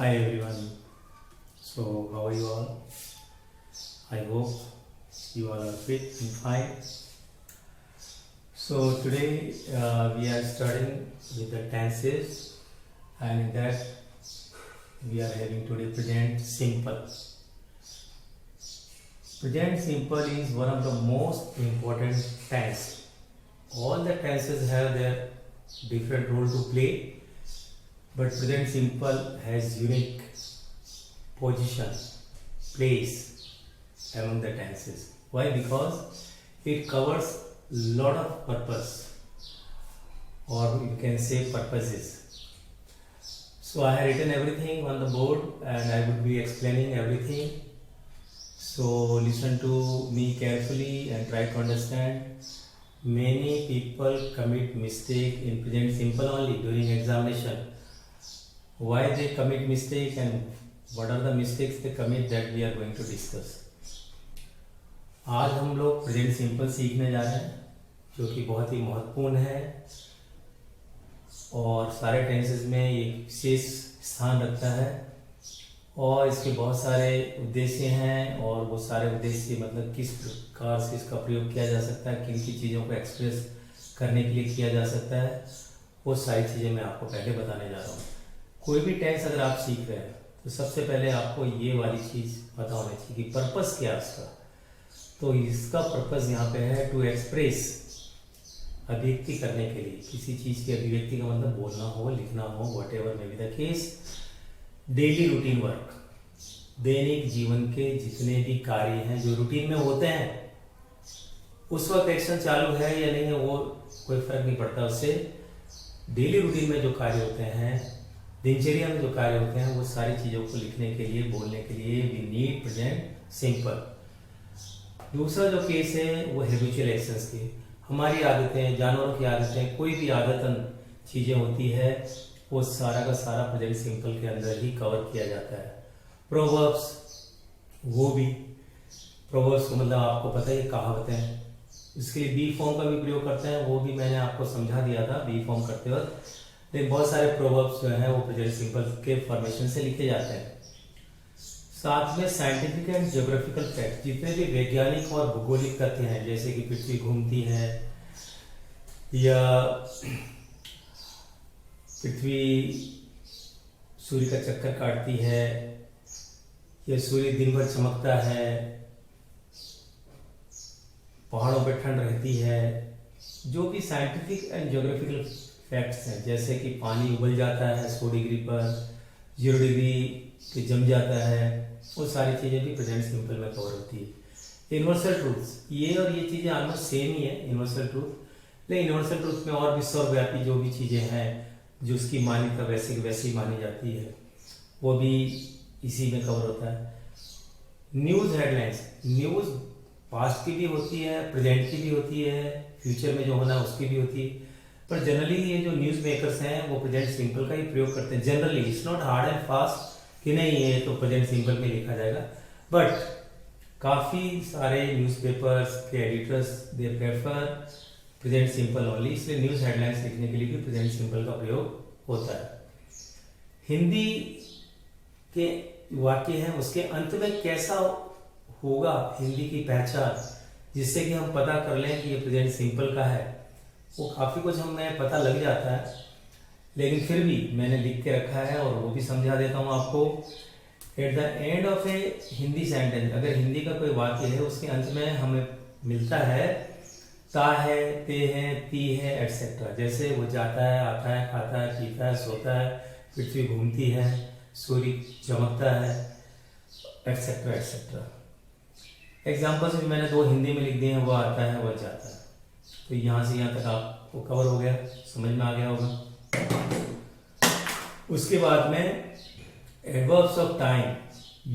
Hi everyone. So how are you all? I hope you all are fit and fine. So today we are starting with the tenses, and in that we are having today present simple. Present simple is one of the most important tense. All the tenses have their different role to play, but present simple has unique position, place among the tenses. Why? Because it covers lot of purpose, or you can say purposes. So I have written everything on the board and I would be explaining everything. So listen to me carefully and try to understand. Many people commit mistake in present simple only during examination. Why they commit mistake and what are the mistakes they commit, that we are going to discuss. आज हम लोग present simple सीखने जा रहे हैं, जो कि बहुत ही महत्वपूर्ण है और सारे टेंसेस में ये विशेष स्थान रखता है और इसके बहुत सारे उद्देश्य हैं। और वो सारे उद्देश्य मतलब किस प्रकार से इसका प्रयोग किया जा सकता है, किन की चीज़ों को एक्सप्रेस करने के लिए किया जा सकता है, वो सारी चीज़ें मैं आपको पहले बताने जा रहा हूँ। कोई भी टेंस अगर आप सीख रहे हैं तो सबसे पहले आपको ये वाली चीज़ पता होनी चाहिए कि पर्पस क्या है उसका। तो इसका पर्पस यहाँ पे है टू एक्सप्रेस, अभिव्यक्ति करने के लिए। किसी चीज़ की अभिव्यक्ति का मतलब बोलना हो, लिखना हो, what ever may be the case. Daily routine work, दैनिक जीवन के जितने भी कार्य हैं जो रूटीन में होते हैं, उस वक्त एक्शन चालू है या नहीं है वो कोई फर्क नहीं पड़ता उससे। डेली रूटीन में जो कार्य होते हैं, दिनचर्या में जो कार्य होते हैं, वो सारी चीज़ों को लिखने के लिए, बोलने के लिए वी नीड प्रेजेंट सिंपल। दूसरा जो केस है वो हैबिचुअल एक्शंस की, हमारी आदतें, जानवरों की आदतें, कोई भी आदतन चीज़ें होती है, वो सारा का सारा प्रेजेंट सिंपल के अंदर ही कवर किया जाता है। प्रोवर्ब्स, वो भी प्रोवर्ब्स को मतलब आपको पता है कहावतें हैं, इसके लिए बी फॉर्म का भी प्रयोग करते हैं, वो भी मैंने आपको समझा दिया था बी फॉर्म करते वक्त। लेकिन बहुत सारे प्रोवर्ब्स जो हैं वो प्रेजेंट सिंपल के फॉर्मेशन से लिखे जाते हैं। साथ में साइंटिफिक एंड ज्योग्राफिकल फैक्ट, जितने भी वैज्ञानिक और भौगोलिक तथ्य हैं, जैसे कि पृथ्वी घूमती है या पृथ्वी सूर्य का चक्कर काटती है या सूर्य दिन भर चमकता है, पहाड़ों पर ठंड रहती है, जो भी साइंटिफिक एंड ज्योग्राफिकल फैक्ट्स हैं, जैसे कि पानी उबल जाता है 100 डिग्री पर, 0 डिग्री पे जम जाता है, वो सारी चीज़ें भी प्रेजेंट सिंपल में कवर होती है। यूनिवर्सल ट्रूथ्स, ये और ये चीज़ें ऑलमोस्ट सेम ही है यूनिवर्सल ट्रूथ, लेकिन यूनिवर्सल ट्रूथ में और भी सर्वव्यापी जो भी चीज़ें हैं, जो उसकी मान्यता वैसे की वैसी मानी जाती है, वो भी इसी में कवर होता है। न्यूज़ हेडलाइंस, न्यूज़ पास्ट की भी होती है, प्रेजेंट की भी होती है, फ्यूचर में जो होना है उसकी भी होती है, पर जनरली ये जो न्यूज़ मेकर्स हैं वो प्रेजेंट सिंपल का ही प्रयोग करते हैं। Generally it's not hard and fast कि नहीं ये तो प्रेजेंट सिंपल में लिखा जाएगा, बट काफ़ी सारे न्यूज़पेपर्स के editors they prefer present simple only, इसलिए न्यूज़ हेडलाइंस लिखने के लिए भी प्रेजेंट सिंपल का प्रयोग होता है। हिंदी के वाक्य हैं उसके अंत में कैसा होगा हिंदी की पहचान, जिससे कि हम पता कर लें कि ये प्रेजेंट सिंपल का है, वो काफ़ी कुछ हमें पता लग जाता है, लेकिन फिर भी मैंने लिख के रखा है और वो भी समझा देता हूँ आपको। At the end of A Hindi sentence, अगर हिंदी का कोई वाक्य है उसके अंत में हमें मिलता है ता है, ते है, ती है, एटसेट्रा, जैसे वो जाता है, आता है, खाता है, पीता है, सोता है, पृथ्वी घूमती है, सूर्य चमकता है, एटसेट्रा एटसेट्रा। एग्जाम्पल्स भी मैंने 2 हिंदी में लिख दिए हैं, वो आता है, वह जाता है। तो यहाँ से यहाँ तक आपको कवर हो गया, समझ में आ गया होगा। उसके बाद में adverbs of time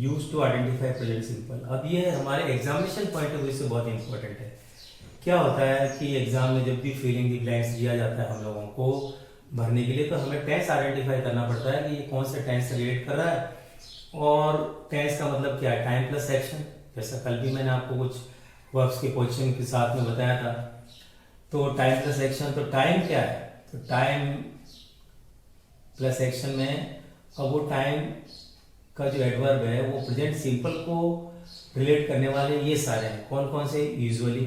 used to identify present simple. अब ये हमारे एग्जामिनेशन पॉइंट ऑफ व्यू से बहुत इंपॉर्टेंट है। क्या होता है कि एग्जाम में जब भी फिलिंग द ब्लैंक्स दिया जाता है हम लोगों को भरने के लिए, तो हमें टेंस आइडेंटिफाई करना पड़ता है कि ये कौन से टेंस से रिलेट कर रहा है, और टेंस का मतलब क्या है, टाइम प्लस एक्शन। जैसा कल भी मैंने आपको कुछ वर्ब्स के पोजीशन के साथ में बताया था। तो टाइम प्लस एक्शन, तो टाइम क्या है, तो टाइम प्लस एक्शन में अब वो टाइम का जो एडवर्ब है वो प्रेजेंट सिंपल को रिलेट करने वाले ये सारे हैं। कौन कौन से? Usually,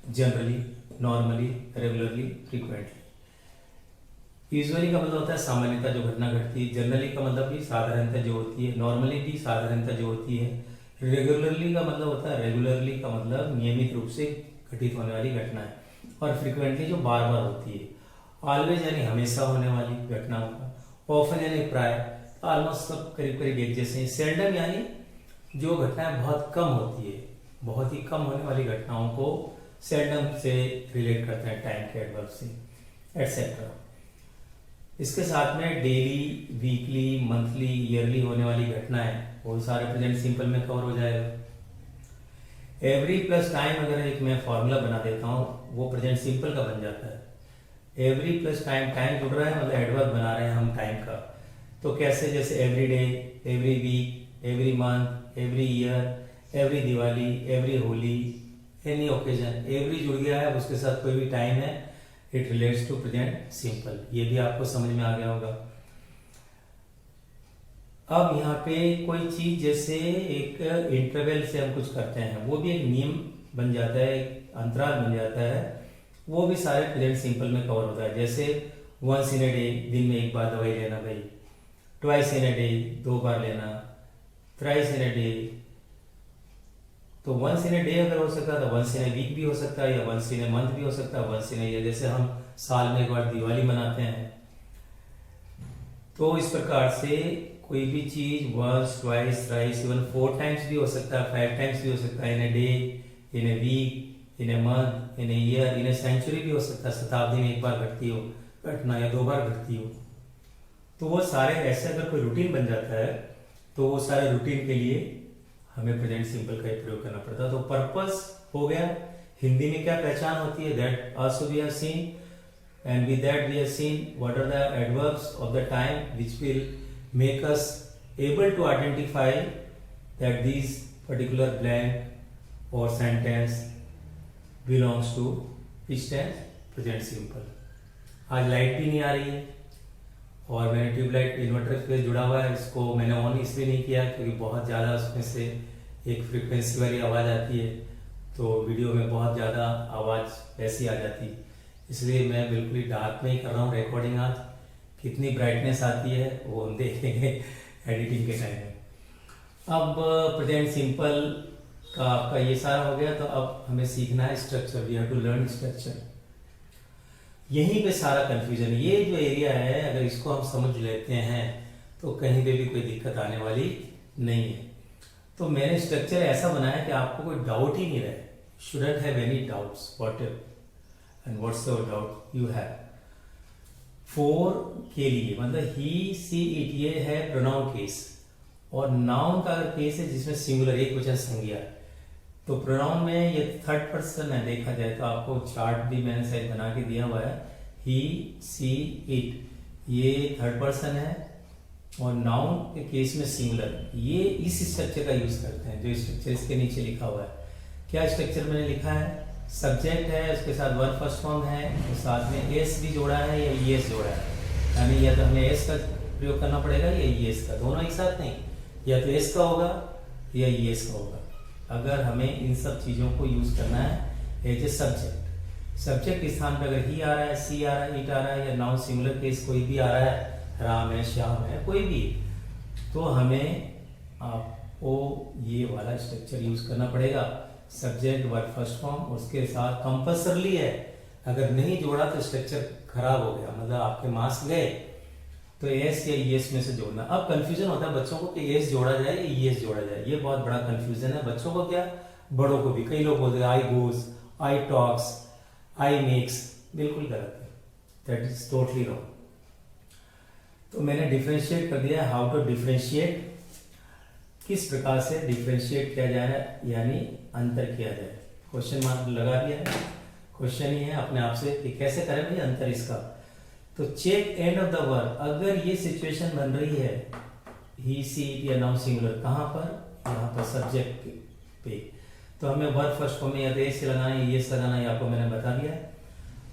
generally, normally, regularly, frequently. Usually का मतलब होता है सामान्यतः जो घटना घटती है, जनरली का मतलब भी साधारणतः जो होती है, नॉर्मली भी साधारणतः जो होती है, रेगुलरली का मतलब होता है, रेगुलरली का मतलब नियमित रूप से घटित होने वाली घटना है, और फ्रीक्वेंटली जो बार बार होती है। ऑलवेज यानी हमेशा होने वाली घटनाओं का, ऑफन यानी प्राय, ऑलमोस्ट सब करीब करीब एक जैसे हैं। सेल्डम यानी जो घटनाएं बहुत कम होती है, बहुत ही कम होने वाली घटनाओं को सेल्डम से रिलेट करते हैं टाइम के एडवर्ब से, एटसेट्रा। इसके साथ में डेली, वीकली, मंथली, ईयरली होने वाली घटनाएं वो सारे प्रेजेंट सिंपल में कवर हो जाएगा। एवरी प्लस टाइम अगर एक मैं फॉर्मूला बना देता हूँ वो प्रेजेंट सिंपल का बन जाता है। एवरी प्लस टाइम, टाइम जुड़ रहा है मतलब एडवर्ब बना रहे हैं हम टाइम का। तो कैसे? जैसे every day, every week, every month, every year, every Diwali, every Holi, any occasion. Every जुड़ गया है, उसके साथ कोई भी टाइम है, it relates to present simple. ये भी आपको समझ में आ गया होगा। अब यहाँ पे कोई चीज जैसे एक इंटरवल से हम कुछ करते हैं, वो भी एक नियम बन जाता है, एक अंतराल बन जाता है, वो भी सारे प्रेजेंट सिंपल में कवर होता है। जैसे वंस इन ए डे, दिन में एक बार दवाई लेना भाई। ट्वाइस इन ए डे, 2 बार लेना। थ्राइस इन ए डे, तो वंस इन ए डे अगर हो सकता है तो वंस इन ए वीक भी हो सकता है, या वंस इन ए मंथ भी हो सकता है, वंस इन ए ईयर। जैसे हम साल में एक बार दिवाली मनाते हैं, तो इस प्रकार से कोई भी चीज once, twice, thrice, even 4 times भी हो सकता है, 5 टाइम्स भी हो सकता है। In a day, in a week, in a month, in a year, in a century भी हो सकता है। शताब्दी में एक बार घटती हो घटना, या 2 बार घटती हो। तो वो सारे ऐसे अगर कोई रूटीन बन जाता है तो वो सारे रूटीन के लिए हमें प्रेजेंट सिंपल का ही प्रयोग करना पड़ता है। तो पर्पस हो गया। हिंदी में क्या पहचान होती है? That also we have seen, and with that we have seen what are the adverbs of the time which will make us able to identify that these particular blank or sentence belongs to which tense? present simple। आज light भी नहीं आ रही है और मैंने tubelight inverter पे जुड़ा हुआ है, इसको मैंने ऑन इसलिए नहीं किया क्योंकि बहुत ज़्यादा उसमें से एक फ्रीक्वेंसी वाली आवाज़ आती है, तो वीडियो में बहुत ज़्यादा आवाज़ ऐसी आ जाती है, इसलिए मैं बिल्कुल ही डार्क में ही कर रहा हूँ रिकॉर्डिंग। आज कितनी ब्राइटनेस आती है वो हम देखेंगे एडिटिंग के टाइम में। अब प्रेजेंट सिंपल का आपका ये सारा हो गया, तो अब हमें सीखना है structure. We have to learn structure. यहीं पे सारा कंफ्यूजन, ये जो एरिया है अगर इसको हम समझ लेते हैं तो कहीं पे भी कोई दिक्कत आने वाली नहीं है। तो मैंने स्ट्रक्चर ऐसा बनाया कि आपको कोई डाउट ही नहीं रहे, shouldn't have any doubts whatever and whatsoever doubt you have। for के लिए मतलब ही, सी, इट, ये है प्रोनाउन केस, और नाउन का अगर केस है जिसमें सिंगुलर एक वचन संज्ञा, तो प्रोनाउन में ये थर्ड पर्सन है। देखा जाए तो आपको चार्ट भी मैंने शायद बना के दिया हुआ है। ही, सी, इट, ये थर्ड पर्सन है, और नाउन के केस में सिंगुलर। ये इस स्ट्रक्चर का यूज करते हैं जो स्ट्रक्चर इसके नीचे लिखा हुआ है। क्या स्ट्रक्चर मैंने लिखा है? सब्जेक्ट है, उसके साथ वर्ब फर्स्ट फॉर्म है, और साथ में एस भी जोड़ा है या ईएस जोड़ा है, यानी या तो हमें एस का प्रयोग करना पड़ेगा या ईएस का, दोनों एक साथ नहीं, या तो एस का होगा या ईएस का होगा। अगर हमें इन सब चीज़ों को यूज करना है एज ए सब्जेक्ट। सब्जेक्ट के स्थान पर अगर ही आ रहा है, सी आ रहा है, इट आ रहा है, या नाउन सिंगुलर केस कोई भी आ रहा है, राम है, श्याम है, कोई भी, तो हमें आपको ये वाला स्ट्रक्चर यूज करना पड़ेगा। सब्जेक्ट, वर्ब फर्स्ट फॉर्म, उसके साथ कंपल्सरली है, अगर नहीं जोड़ा तो स्ट्रक्चर खराब हो गया, मतलब आपके मार्क्स गए। तो एस या ईएस में से जोड़ना। अब कंफ्यूजन होता है बच्चों को कि एस जोड़ा जाए या ईएस जोड़ा जाए, ये बहुत बड़ा कंफ्यूजन है बच्चों को, क्या बड़ों को भी। कई लोग बोलते हैं आई गोज, आई टॉक्स, आई मेक्स, बिल्कुल गलत है, दैट इज टोटली रॉन्ग। तो मैंने डिफरेंशिएट कर दिया, हाउ टू डिफरेंशिएट, किस प्रकार से डिफरेंशिएट किया जाए यानी अंतर किया जाए। क्वेश्चन मार्क लगा दिया है, क्वेश्चन ही है अपने आप से कि कैसे करें भाई अंतर इसका। तो check end of the verb, अगर ये सिचुएशन बन रही है ही, सी, इट या नाउन सिंगुलर, कहाँ पर? यहाँ पर सब्जेक्ट पे, तो हमें वर्ब फर्स्ट फॉर्म में या तो एस लगाना है, ये लगाना है, आपको मैंने बता दिया है।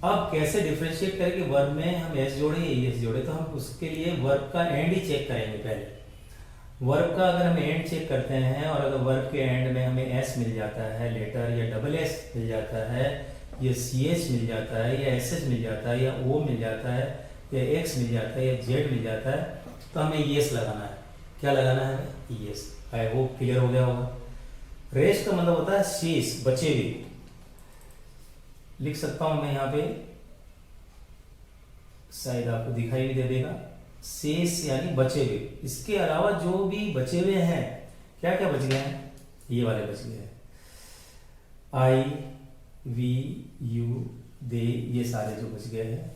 अब कैसे डिफरेंशिएट करें कि वर्ब में हम एस जोड़े या एस जोड़े, तो हम उसके लिए वर्ब का एंड ही चेक करेंगे पहले। वर्ब का अगर हम एंड चेक करते हैं और अगर वर्ब के एंड में हमें एस मिल जाता है लेटर, या डबल एस मिल जाता है, या सी एच मिल जाता है, या एस एच मिल जाता है, या ओ मिल जाता है, या एक्स मिल जाता है, या जेड मिल जाता है, तो हमें येस लगाना है। क्या लगाना है? येस। आई होप क्लियर हो गया होगा। रेस्ट का मतलब होता है शेष, बचे हुए। लिख सकता हूं मैं यहाँ पे, शायद आपको दिखाई भी दे देगा, शेष यानी बचे हुए। इसके अलावा जो भी बचे हुए हैं, क्या क्या बच गए हैं? ये वाले बच गए हैं, आई, वी, यू, दे, ये सारे जो बच गए हैं।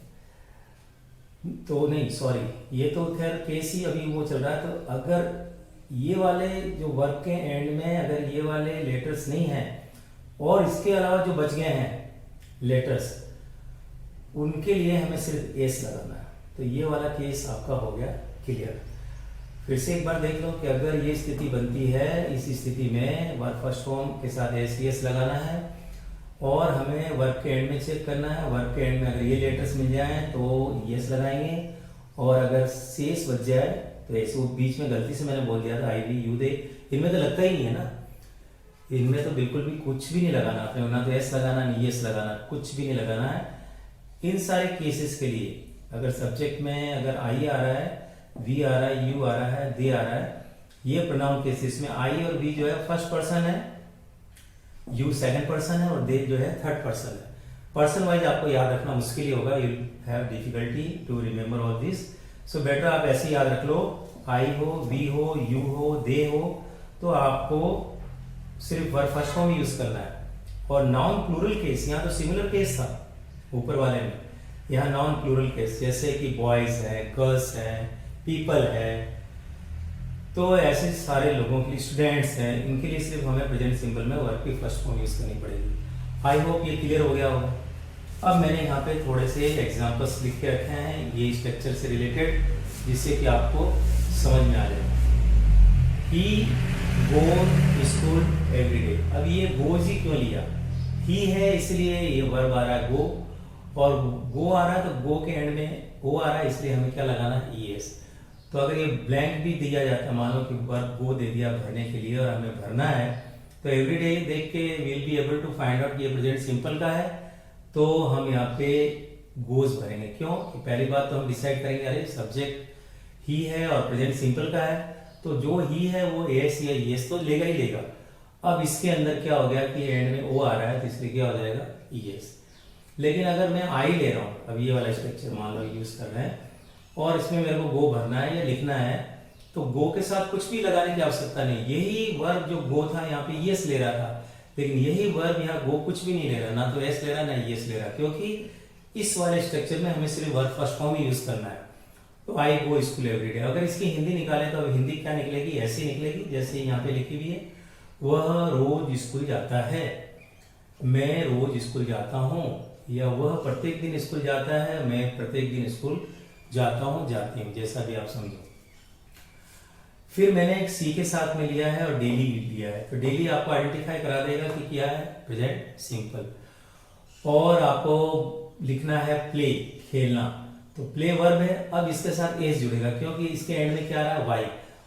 तो नहीं, सॉरी, ये तो खैर केस ही अभी वो चल रहा है। तो अगर ये वाले जो वर्ब के एंड में अगर ये वाले लेटर्स नहीं हैं और इसके अलावा जो बच गए हैं लेटर्स, उनके लिए हमें सिर्फ एस लगाना है। तो ये वाला केस आपका हो गया क्लियर। फिर से एक बार देख लो कि अगर ये स्थिति बनती है, इस स्थिति में वर्ब फर्स्ट फॉर्म के साथ एस लगाना है और हमें वर्ब के एंड में चेक करना है। वर्ब के एंड में अगर ये लेटर्स मिल जाएं तो यस लगाएंगे, और अगर शेष बच जाए तो ऐसे, वो बीच में गलती से मैंने बोल दिया था आई, वी, यू, दे, इनमें तो लगता ही नहीं है ना, इनमें तो बिल्कुल भी कुछ भी नहीं लगाना आपने, ना तो एस लगाना, नहीं एस लगाना, कुछ भी नहीं लगाना है। इन सारे केसेस के लिए अगर सब्जेक्ट में अगर आई आ रहा है, वी आ रहा है, यू आ रहा है, दे आ रहा है, ये प्रोनाउन केसेस में आई और वी जो है फर्स्ट पर्सन है, यू सेकंड पर्सन है, और दे जो है थर्ड पर्सन है। पर्सन वाइज आपको याद रखना मुश्किल ही होगा, you have difficulty to remember all this. So better आप ऐसे याद रख लो, आई हो, वी हो, यू हो, दे हो, तो आपको सिर्फ वर्ब फर्स्ट फॉर्म यूज करना है। और नाउन प्लूरल केस, यहाँ तो सिमिलर केस था ऊपर वाले में, यहाँ नाउन प्लूरल केस, जैसे कि बॉयज है, गर्ल्स है, पीपल है, तो ऐसे सारे लोगों के लिए, स्टूडेंट्स हैं, इनके लिए सिर्फ हमें प्रेजेंट सिंपल में वर्ब की फर्स्ट फॉर्म यूज करनी पड़ेगी। आई होप ये क्लियर हो गया होगा। अब मैंने यहाँ पे थोड़े से एग्जांपल्स लिख के रखे हैं ये स्ट्रक्चर से रिलेटेड, जिससे कि आपको समझ में आ जाए। He goes school every day. अब ये गोज ही क्यों लिया? ही है इसलिए ये वर्ब आ रहा है गो, और गो आ रहा है तो गो के एंड में ओ आ रहा है, इसलिए हमें क्या लगाना है? ईएस। तो अगर ये ब्लैंक भी दिया जाता, मान लो कि वर्ब गो दे दिया भरने के लिए और हमें भरना है, तो एवरी डे देख के will be able to find out ये प्रेजेंट सिंपल का है, तो हम यहाँ पे गोज भरेंगे। क्यों? कि पहली बात तो हम डिसाइड करेंगे, अरे सब्जेक्ट ही है और प्रेजेंट सिंपल का है, तो जो ही है वो एस या एस तो लेगा ही लेगा। अब इसके अंदर क्या हो गया कि एंड में ओ आ रहा है, तो इसलिए क्या हो जाएगा? ईएस। लेकिन अगर मैं आई ले रहा हूँ, अब ये वाला स्ट्रक्चर मान लो यूज कर रहे हैं, और इसमें मेरे को गो भरना है या लिखना है, तो गो के साथ कुछ भी लगाने की आवश्यकता नहीं। यही वर्ब जो गो था यहाँ पे यस ले रहा था, लेकिन यही वर्ब यहाँ गो कुछ भी नहीं ले रहा, ना तो एस ले रहा ना यस ले रहा, क्योंकि इस वाले स्ट्रक्चर में हमें सिर्फ वर्ब फर्स्ट फॉर्म ही यूज करना है। तो आई गो स्कूल एवरी डे। अगर इसकी हिंदी निकालें तो हिंदी क्या निकलेगी? ऐसी निकलेगी जैसे यहाँ पे लिखी हुई है, वह रोज स्कूल जाता है, मैं रोज स्कूल जाता हूँ, या वह प्रत्येक दिन स्कूल जाता है, मैं प्रत्येक दिन स्कूल जाता हूँ, जाती हूँ, जैसा भी आप समझो। फिर मैंने एक सी के साथ में लिया है और डेली लिया है, तो डेली आपको आइडेंटिफाई करा देगा कि क्या है? Present simple. और आपको लिखना है प्ले, खेलना, तो प्ले वर्ब है। अब इसके साथ एस जुड़ेगा, क्योंकि इसके एंड में क्या आ रहा है? वाई।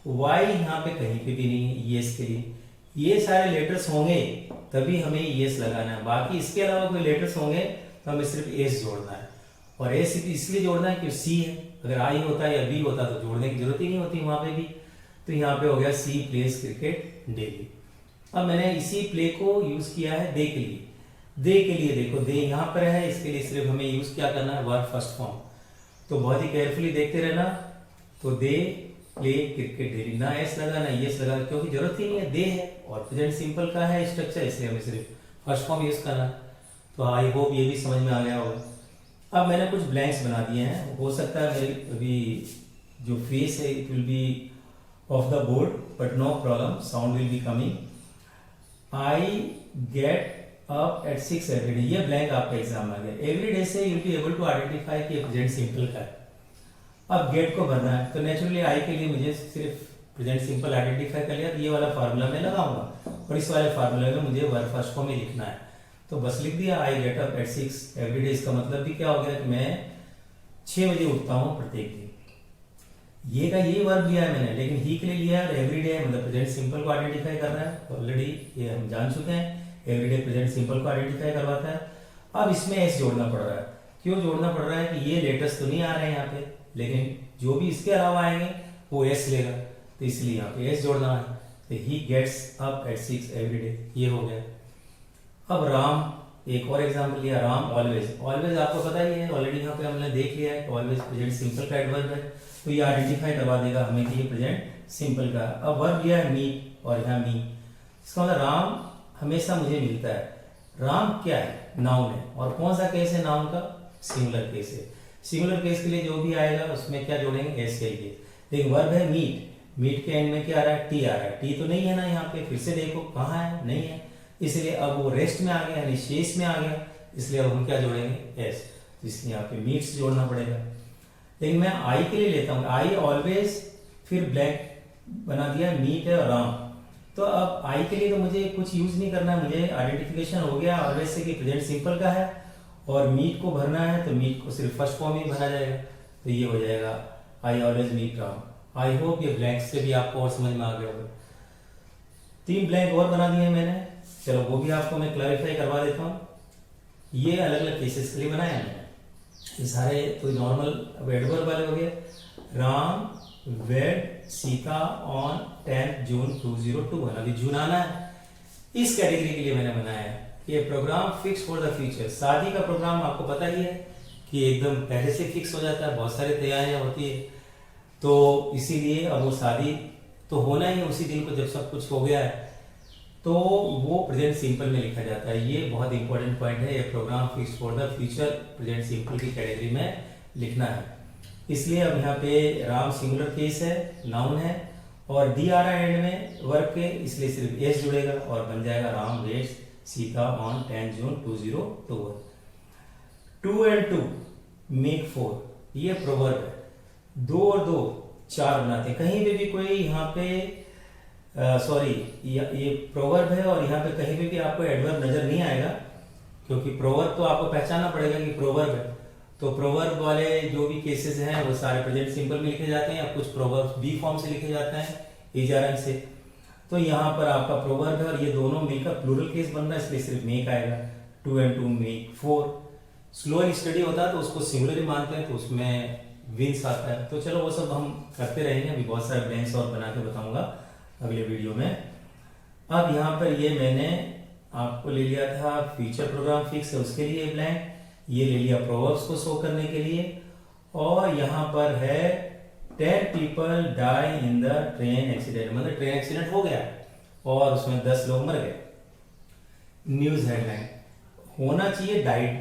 वाई यहाँ पे कहीं पे भी नहीं है येस के लिए। ये सारे लेटर्स होंगे तभी हमें येस लगाना है, बाकी इसके अलावा कोई लेटर्स होंगे तो हमें सिर्फ एस जोड़ना है। और एस इसलिए जोड़ना है कि सी है, अगर आई होता है या बी होता तो जोड़ने की जरूरत ही नहीं होती वहां पे भी। तो यहाँ पे हो गया सी प्लेस क्रिकेट डेली। अब मैंने इसी प्ले को यूज किया है दे के लिए। दे के लिए देखो, दे यहाँ पर है, इसके लिए सिर्फ हमें यूज क्या करना है? Verb first form. तो बहुत ही केयरफुली देखते रहना। तो दे प्ले क्रिकेट डेली, ना एस लगा ना यस लगा, क्योंकि जरूरत ही नहीं है, दे है और प्रेजेंट सिंपल का है स्ट्रक्चर, इसलिए हमें सिर्फ फर्स्ट फॉर्म यूज करना। तो आई होप ये भी समझ में आ गया होगा। अब मैंने कुछ ब्लैंक्स बना दिए हैं, हो सकता है मेरी अभी जो फेस है it will be off the board, but no problem, sound will be coming. I get up at 6 every day, ये ब्लैंक आपका एग्जाम आ गया। एवरी डे से you'll be able to identify कि प्रेजेंट सिंपल का है। अब गेट को भरना है, तो नेचुरली आई के लिए मुझे सिर्फ प्रेजेंट सिंपल आइडेंटिफाई कर लिया, तो ये वाला फार्मूला मैं लगाऊंगा, और इस वाले फार्मूले में मुझे वर्ब फर्स्ट फॉर्म ही लिखना है। तो बस लिख दिया आई get up at 6 every day. इसका मतलब भी क्या हो गया कि मैं 6 बजे उठता हूँ प्रत्येक दिन। ये का ये वर्ब लिया है मैंने, लेकिन ही के लिए लिया है एवरी डे, मतलब प्रेजेंट सिंपल को आइडेंटिफाई कर रहा है। ऑलरेडी ये हम जान चुके हैं, एवरी डे प्रेजेंट सिंपल को आइडेंटिफाई करवाता है। अब इसमें एस जोड़ना पड़ रहा है। क्यों जोड़ना पड़ रहा है कि ये लेटर्स तो नहीं आ रहे हैं यहाँ पे, लेकिन जो भी इसके अलावा आएंगे वो एस लेगा, तो इसलिए यहाँ पे एस जोड़ना है। तो he gets up at 6 every day, ये हो गया। अब राम, एक और एग्जाम्पल लिया, राम ऑलवेज। ऑलवेज आपको पता ही है, ऑलरेडी यहाँ पे हमने देख लिया है, ऑलवेज प्रेजेंट सिंपल का एडवर्ब है, तो ये आइडेंटिफाई करवा देगा हमें कि ये प्रेजेंट सिंपल का। अब वर्ब लिया है मीट, और यहाँ मी, इसका मतलब राम हमेशा मुझे मिलता है। राम क्या है? नाउन है। और कौन सा केस है नाउन का? सिंगुलर केस है। सिंगुलर केस के लिए जो भी आएगा उसमें क्या जोड़ेंगे? एस चाहिए। लेकिन वर्ब है मीट, मीट के एंड में क्या आ रहा है? टी आ रहा है। टी तो नहीं है ना यहाँ पे, फिर से देखो कहाँ है, नहीं है, इसलिए अब वो रेस्ट में आ गया, यानी शेष में आ गया, इसलिए अब हम क्या जोड़ेंगे? एस। इसलिए यहाँ पे मीट्स जोड़ना पड़ेगा। लेकिन मैं आई के लिए लेता हूँ, आई ऑलवेज, फिर ब्लैंक बना दिया, मीट है और राम। तो अब आई के लिए तो मुझे कुछ यूज नहीं करना है, मुझे आइडेंटिफिकेशन हो गया ऑलवेज से कि प्रेजेंट सिंपल का है, और मीट को भरना है तो मीट को सिर्फ फर्स्ट फॉर्म में भरा जाएगा, तो ये हो जाएगा I always meet Ram. I hope ये ब्लैंक से भी आपको और समझ में आ गया होगा। 3 ब्लैंक और बना दिए मैंने, चलो वो भी आपको मैं क्लैरिफाई करवा देता हूँ। ये अलग अलग केसेस के लिए बनाया मैंने, ये सारे तो नॉर्मल एडवर्ब वाले हो गए। राम वेड सीता ऑन 10 जून 2021, अभी जून आना है, इस कैटेगरी के लिए मैंने बनाया है। ये programme fix for the future. शादी का प्रोग्राम आपको पता ही है कि एकदम पहले से फिक्स हो जाता है, बहुत सारी तैयारियां होती है, तो इसीलिए अब वो शादी तो होना ही उसी दिन को, जब सब कुछ हो गया है तो वो प्रेजेंट सिंपल में लिखा जाता है। ये बहुत इंपॉर्टेंट पॉइंट है, ये programme fix for the future present simple की कैटेगरी में लिखना है। इसलिए अब यहाँ पे राम सिंगुलर केस है, नाउन है, और डी आ रहा है एंड में वर्ब के, इसलिए सिर्फ एस जुड़ेगा और बन जाएगा Ram waits Sita on 10 June 2021। 2 and 2 make 4, ये प्रोवर्ब है। 2 और 2 4 बनाते हैं। कहीं पे भी कोई यहाँ पे ये प्रोवर्ब है, और यहाँ पे कहीं पे भी आपको एडवर्ब नजर नहीं आएगा, क्योंकि प्रोवर्ब तो आपको पहचानना पड़ेगा कि प्रोवर्ब है। तो प्रोवर्ब वाले जो भी केसेस हैं वो सारे प्रेजेंट सिंपल में लिखे जाते हैं, कुछ प्रोवर्ब बी फॉर्म से लिखे जाते हैं, इजारन से। तो यहाँ पर आपका प्रोवर्ब है और ये दोनों मिलकर प्लूरल केस बन रहा है, इसलिए सिर्फ मेक आएगा। 2 and 2 मेक 4। स्लो स्टडी होता है तो उसको सिंगुलर ही मानते हैं, तो उसमें विंस आता है। तो चलो वो सब हम करते रहेंगे, अभी बहुत सारे ब्लैंक्स और बना के बताऊंगा अगले वीडियो में। अब यहाँ पर ये मैंने आपको ले लिया था फ्यूचर प्रोग्राम फिक्स है उसके लिए ब्लैंक, ये ले लिया प्रोवर्ब्स को शो करने के लिए, और यहाँ पर है 10 people die in the train accident, मतलब ट्रेन एक्सीडेंट हो गया और उसमें 10 लोग मर गए। न्यूज हेडलाइन होना चाहिए डाइड,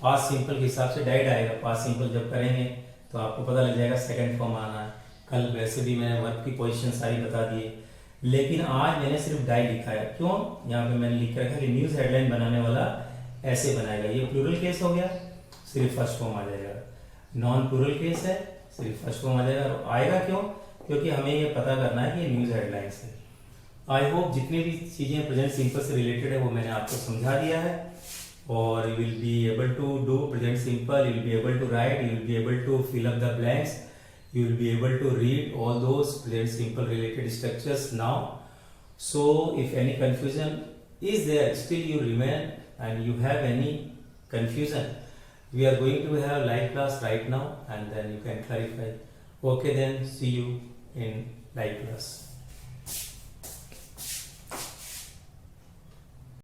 पास्ट सिंपल के हिसाब से डाइड आएगा। पास्ट सिंपल जब करेंगे तो आपको पता लग जाएगा सेकंड फॉर्म आना है। कल वैसे भी मैंने वर्ब की पोजीशन सारी बता दी है, लेकिन आज मैंने सिर्फ डाई लिखा है। क्यों? यहाँ पे मैंने लिख रखा है कि न्यूज हेडलाइन बनाने वाला ऐसे बनाएगा। ये प्लूरल केस हो गया, सिर्फ फर्स्ट फॉर्म आ जाएगा। नॉन प्लूरल केस है, सिर्फ फर्स्ट फॉर्म आ जाएगा। और आएगा क्यों? क्योंकि हमें ये पता करना है कि ये न्यूज हेडलाइंस है। आई होप जितनी भी चीजें प्रेजेंट सिंपल से रिलेटेड है वो मैंने आपको समझा दिया है, और you will be able to do present simple, you will be able to write, you will be able to fill up the blanks, you will be able to read all those present simple related structures now. So if any confusion is there, still you remain and you have any confusion, we are going to have live class right now and then you can clarify. Okay, then see you in live class.